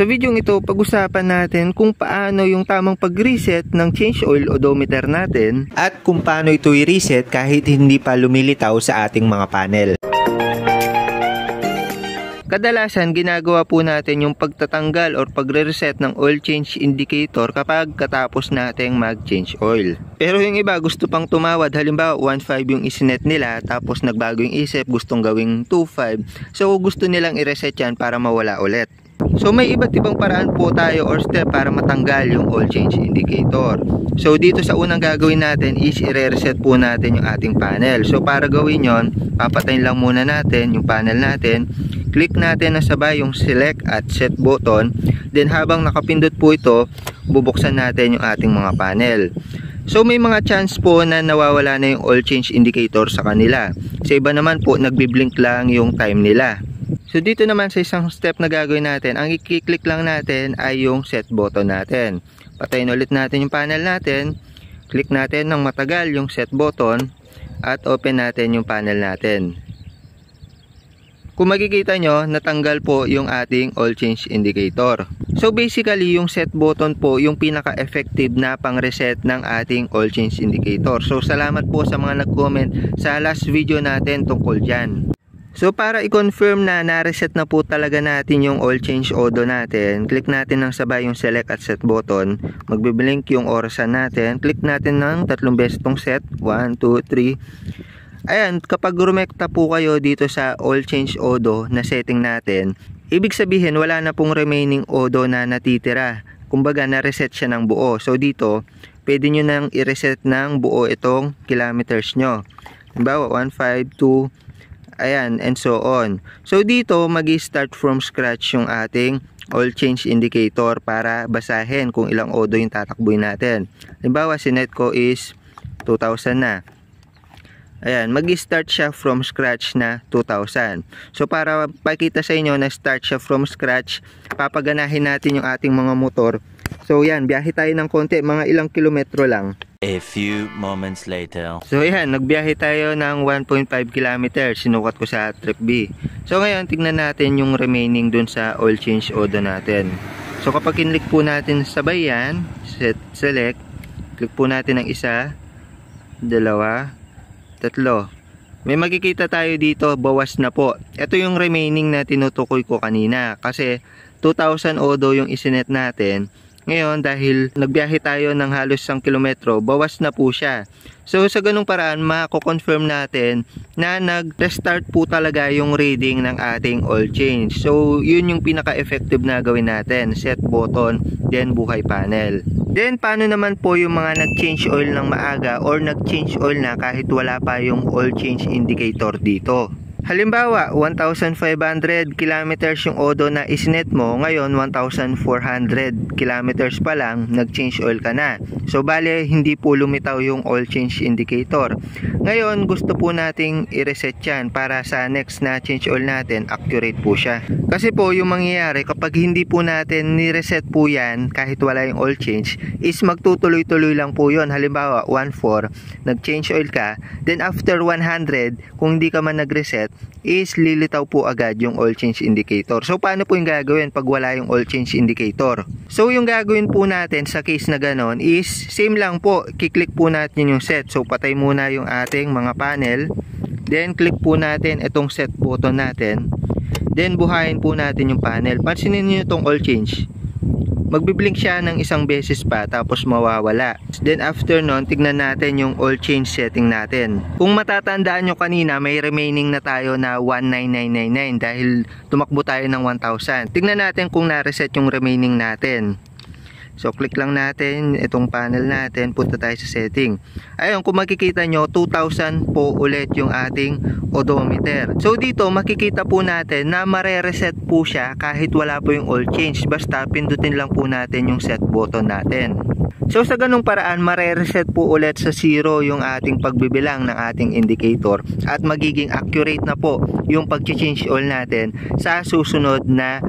Sa video ito, pag-usapan natin kung paano yung tamang pag-reset ng change oil odometer natin at kung paano ito i-reset kahit hindi pa lumilitaw sa ating mga panel. Kadalasan, ginagawa po natin yung pagtatanggal or pagre-reset ng oil change indicator kapag katapos nating mag-change oil. Pero yung iba gusto pang tumawad, halimbawa 1.5 yung isinet nila tapos nagbago yung isip, gustong gawing 2.5. So gusto nilang i-reset yan para mawala ulit. So may iba't ibang paraan po tayo or step para matanggal yung oil change indicator. So dito sa unang gagawin natin is i-reset po natin yung ating panel. So para gawin yon, papatayin lang muna natin yung panel natin. Click natin na sabay yung select at set button. Then habang nakapindot po ito, bubuksan natin yung ating mga panel. So may mga chance po na nawawala na yung oil change indicator sa kanila. Sa iba naman po, nagbi-blink lang yung time nila. So dito naman sa isang step na gagawin natin, ang i-click lang natin ay yung set button natin. Patayin ulit natin yung panel natin. Click natin ng matagal yung set button at open natin yung panel natin. Kung makikita nyo, natanggal po yung ating oil change indicator. So basically, yung set button po yung pinaka-effective na pang-reset ng ating oil change indicator. So salamat po sa mga nag-comment sa last video natin tungkol dyan. So para i-confirm na na-reset na po talaga natin yung oil change odo natin, click natin ng sabay yung select at set button. Magbiblink yung orasan natin. Click natin ng 3 beses tong set. 1, 2, 3. Ayan, kapag rumekta po kayo dito sa oil change odo na setting natin, ibig sabihin wala na pong remaining odo na natitira. Kumbaga na-reset siya ng buo. So dito, pwede nyo nang i-reset ng buo itong kilometers nyo. Halimbawa 1, 5, 2, ayan, and so on. So dito, mag-start from scratch yung ating oil change indicator para basahin kung ilang odo yung tatakbuhin natin. Halimbawa, sinet ko is 2,000 na. Ayan, mag-start siya from scratch na 2,000. So para pakita sa inyo na start siya from scratch, papaganahin natin yung ating mga motor. So yan, biyahe tayo ng konti, mga ilang kilometro lang. A few moments later. So yan, nagbiyahe tayo ng 1.5 km. Sinukat ko sa trip B. So ngayon, tignan natin yung remaining dun sa oil change odo natin. So kapag kinlik po natin sabay yan, select, click po natin ng isa, dalawa, tatlo. May makikita tayo dito, bawas na po. Ito yung remaining na tinutukoy ko kanina. Kasi 2,000 odo yung isinet natin. Ngayon, dahil nagbiyahe tayo ng halos 1 kilometro, bawas na po siya. So, sa ganung paraan, mako-confirm natin na nag-restart po talaga yung reading ng ating oil change. So, yun yung pinaka-effective na gawin natin. Set button, then buhay panel. Then, paano naman po yung mga nag-change oil ng maaga or nag-change oil na kahit wala pa yung oil change indicator dito? Halimbawa, 1,500 kilometers yung odo na isinet mo, ngayon 1,400 kilometers pa lang, nag-change oil ka na. So, bale, hindi po lumitaw yung oil change indicator. Ngayon, gusto po nating i-reset yan para sa next na change oil natin, accurate po siya. Kasi po, yung mangyayari, kapag hindi po natin ni-reset po yan, kahit wala yung oil change, is magtutuloy-tuloy lang po yun. Halimbawa, 1.4, nag-change oil ka, then after 100, kung hindi ka man nag-reset, is lilitaw po agad yung oil change indicator. So paano po yung gagawin pag wala yung oil change indicator? So yung gagawin po natin sa case na ganon is same lang po, kiklik po natin yung set. So patay muna yung ating mga panel, then click po natin itong set button natin, then buhayin po natin yung panel. Pansinin nyo itong oil change, magbiblink siya ng 1 beses pa tapos mawawala. Then after nun, tignan natin yung oil change setting natin. Kung matatandaan nyo kanina, may remaining na tayo na 19999 dahil tumakbo tayo ng 1,000. Tignan natin kung na-reset yung remaining natin. So click lang natin itong panel natin, punta tayo sa setting. Ayun, kung makikita nyo, 2,000 po ulit yung ating odometer. So dito makikita po natin na mare-reset po siya kahit wala po yung oil change, basta pindutin lang po natin yung set button natin. So sa ganung paraan, mare-reset po ulit sa 0 yung ating pagbibilang ng ating indicator at magiging accurate na po yung pag-change oil natin sa susunod na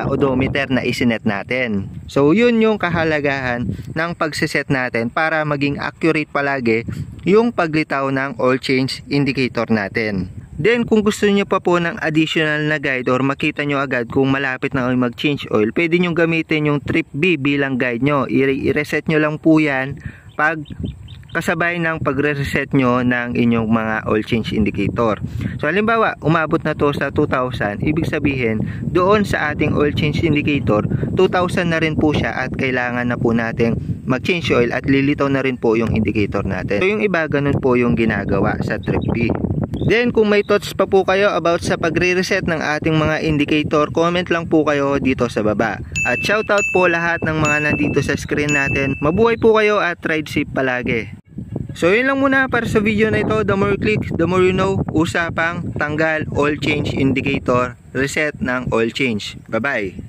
odometer na isinet natin. So yun yung kahalagahan ng pagsiset natin para maging accurate palagi yung paglitaw ng oil change indicator natin. Then kung gusto niyo pa po ng additional na guide or makita nyo agad kung malapit na kayo mag-change oil, pwede nyo gamitin yung Trip B bilang guide nyo. I-reset nyo lang po yan pag kasabay ng pagre-reset nyo ng inyong mga oil change indicator. So halimbawa, umabot na to sa 2,000, ibig sabihin, doon sa ating oil change indicator, 2,000 na rin po siya at kailangan na po nating mag-change oil at lilitaw na rin po yung indicator natin. So yung iba, ganun po yung ginagawa sa Trip B. Then kung may thoughts pa po kayo about sa pagre-reset ng ating mga indicator, comment lang po kayo dito sa baba. At shoutout po lahat ng mga nandito sa screen natin. Mabuhay po kayo at ride safe palagi. So yun lang muna para sa video na ito. The more clicks, the more you know. Usapang tanggal oil change indicator, reset ng oil change. Bye bye.